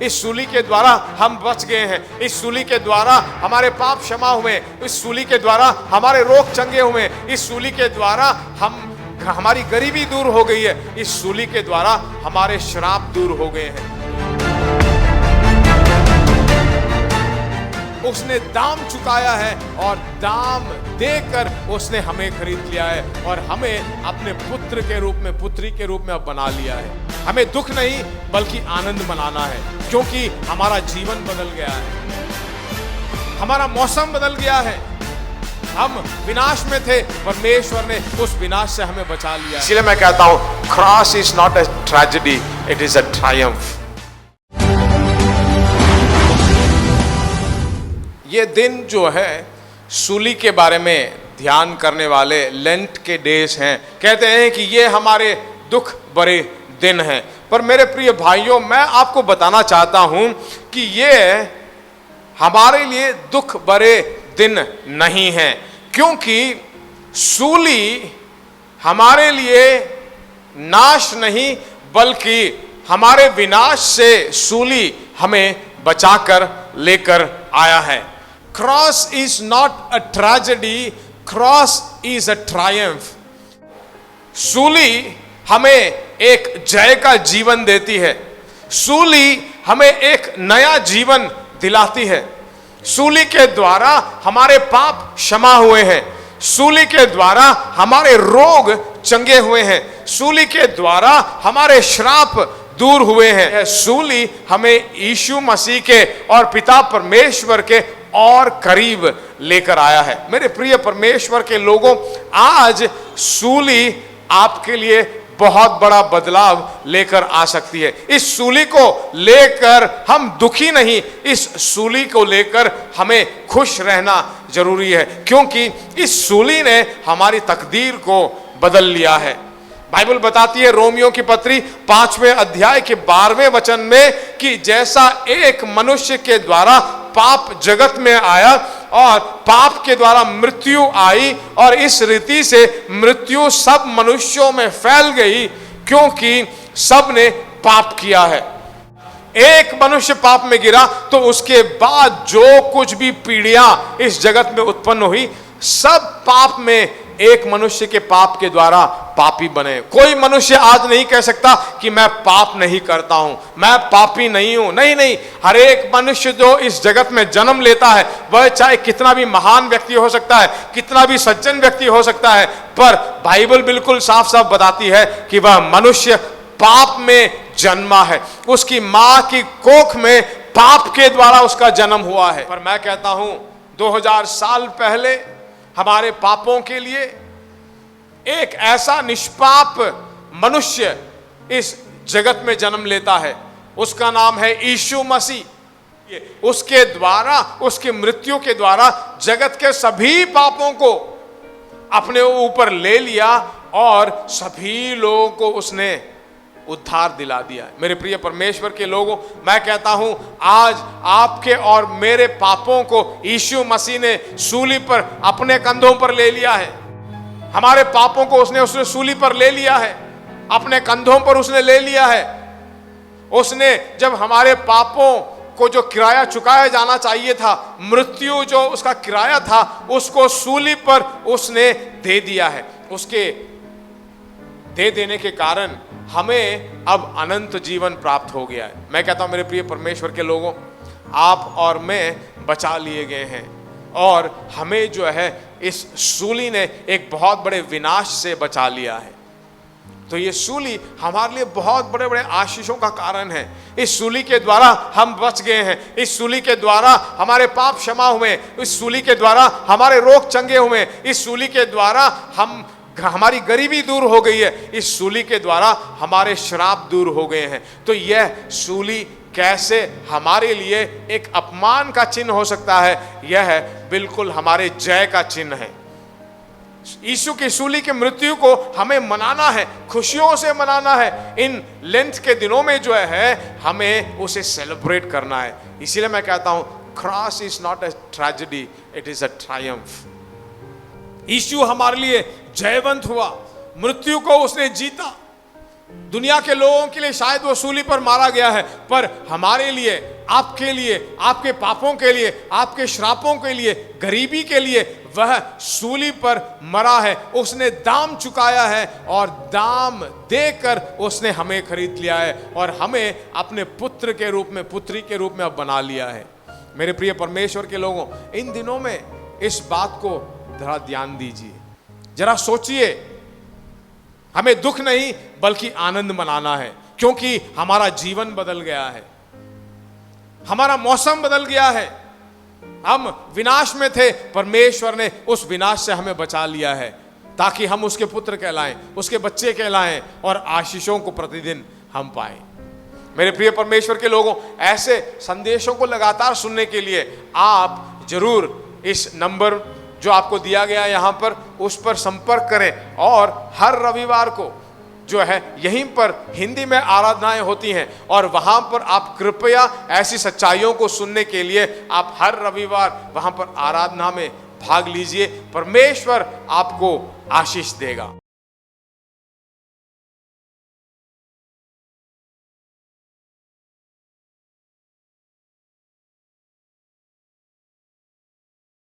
इस सूली के द्वारा हम बच गए हैं, इस सूली के द्वारा हमारे पाप क्षमा हुए, इस सूली के द्वारा हमारे रोग चंगे हुए, इस सूली के द्वारा हमारी गरीबी दूर हो गई है, इस सूली के द्वारा हमारे श्राप दूर हो गए हैं। उसने दाम चुकाया है और दाम देकर उसने हमें खरीद लिया है और हमें अपने पुत्र के रूप में, पुत्री के रूप में अब बना लिया है। हमें दुख नहीं बल्कि आनंद मनाना है, क्योंकि हमारा जीवन बदल गया है, हमारा मौसम बदल गया है। हम विनाश में थे, परमेश्वर ने उस विनाश से हमें बचा लिया है। इसलिए मैं कहता हूं, cross is not a tragedy, it is a Triumph. ये दिन जो है सूली के बारे में ध्यान करने वाले लेंट के डेज हैं, कहते हैं कि ये हमारे दुख भरे दिन हैं। पर मेरे प्रिय भाइयों, मैं आपको बताना चाहता हूं कि ये हमारे लिए दुख भरे दिन नहीं है, क्योंकि सूली हमारे लिए नाश नहीं बल्कि हमारे विनाश से सूली हमें बचाकर लेकर आया है। Cross is not a tragedy, cross is a Triumph. सूली हमें एक जय का जीवन देती है, सूली हमें एक नया जीवन दिलाती है। सूली के द्वारा हमारे पाप क्षमा हुए हैं, सूली के द्वारा हमारे रोग चंगे हुए हैं, सूली के द्वारा हमारे श्राप दूर हुए हैं। सूली हमें यीशु मसीह के और पिता परमेश्वर के और करीब लेकर आया है। मेरे प्रिय परमेश्वर के लोगों, आज सूली आपके लिए बहुत बड़ा बदलाव लेकर आ सकती है। इस सूली को लेकर हम दुखी नहीं, इस सूली को लेकर हमें खुश रहना जरूरी है, क्योंकि इस सूली ने हमारी तकदीर को बदल लिया है। बाइबल बताती है रोमियो की पत्री 5वें अध्याय के 12वें वचन में कि जैसा एक मनुष्य के द्वारा पाप जगत में आया और पाप के द्वारा मृत्यु आई, और इस रीति से मृत्यु सब मनुष्यों में फैल गई, क्योंकि सब ने पाप किया है। एक मनुष्य पाप में गिरा तो उसके बाद जो कुछ भी पीढ़ियां इस जगत में उत्पन्न हुई, सब पाप में एक मनुष्य के पाप के द्वारा पापी बने। कोई मनुष्य आज नहीं कह सकता कि मैं पाप नहीं करता हूं, मैं पापी नहीं हूं। नहीं, हर एक मनुष्य जो इस जगत में जन्म लेता है, वह चाहे कितना भी महान व्यक्ति हो सकता है, कितना भी सज्जन व्यक्ति हो सकता है, पर बाइबल बिल्कुल साफ साफ बताती है कि वह मनुष्य पाप में जन्मा है, उसकी मां की कोख में पाप के द्वारा उसका जन्म हुआ है। पर मैं कहता हूं 2000 साल पहले हमारे पापों के लिए एक ऐसा निष्पाप मनुष्य इस जगत में जन्म लेता है, उसका नाम है यीशु मसीह। उसके द्वारा, उसकी मृत्यु के द्वारा जगत के सभी पापों को अपने ऊपर ले लिया और सभी लोगों को उसने उद्धार दिला दिया है। मेरे प्रिय परमेश्वर के लोगों, मैं कहता हूं आज आपके और मेरे पापों को यीशु मसीह ने सूली पर अपने कंधों पर ले लिया है। हमारे पापों को उसने सूली पर ले लिया है, अपने कंधों पर उसने ले लिया है। उसने जब हमारे पापों को जो किराया चुकाया जाना चाहिए था, मृत्यु जो उसका किराया था, उसको सूली पर उसने दे दिया है। उसके दे देने के कारण हमें अब अनंत जीवन प्राप्त हो गया है। मैं कहता हूं मेरे प्रिय परमेश्वर के लोगों, आप और मैं बचा लिए गए हैं और हमें जो है इस सूली ने एक बहुत बड़े विनाश से बचा लिया है। तो ये सूली हमारे लिए बहुत बड़े बड़े आशीषों का कारण है। इस सूली के द्वारा हम बच गए हैं, इस सूली के द्वारा हमारे पाप क्षमा हुए, इस सूली के द्वारा हमारे रोग चंगे हुए, इस सूली के द्वारा हमारी गरीबी दूर हो गई है, इस सूली के द्वारा हमारे श्राप दूर हो गए हैं। तो यह सूली कैसे हमारे लिए एक अपमान का चिन्ह हो सकता है? यह बिल्कुल हमारे जय का चिन्ह है। यीशु की सूली की मृत्यु को हमें मनाना है, खुशियों से मनाना है। इन लेंथ के दिनों में जो है हमें उसे सेलिब्रेट करना है। इसीलिए मैं कहता हूं cross is not a tragedy, it is a triumph. Yeshu हमारे लिए जयवंत हुआ, मृत्यु को उसने जीता, दुनिया के लोगों के लिए शायद वो सूली पर मारा गया है, पर हमारे लिए, आपके लिए, आपके पापों के लिए, आपके श्रापों के लिए, गरीबी के लिए वह सूली पर मरा है। उसने दाम चुकाया है और दाम देकर उसने हमें खरीद लिया है और हमें अपने पुत्र के रूप में, पुत्री के रूप में अब बना लिया है। मेरे प्रिय परमेश्वर के लोगों, इन दिनों में इस बात को जरा ध्यान दीजिए, जरा सोचिए। हमें दुख नहीं बल्कि आनंद मनाना है, क्योंकि हमारा जीवन बदल गया है, हमारा मौसम बदल गया है। हम विनाश में थे, परमेश्वर ने उस विनाश से हमें बचा लिया है ताकि हम उसके पुत्र कहलाएं, उसके बच्चे कहलाएं और आशीषों को प्रतिदिन हम पाएं। मेरे प्रिय परमेश्वर के लोगों, ऐसे संदेशों को लगातार सुनने के लिए आप जरूर इस नंबर जो आपको दिया गया यहाँ पर, उस पर संपर्क करें। और हर रविवार को जो है यहीं पर हिंदी में आराधनाएं होती हैं और वहां पर आप कृपया ऐसी सच्चाइयों को सुनने के लिए आप हर रविवार वहां पर आराधना में भाग लीजिए। परमेश्वर आपको आशीष देगा।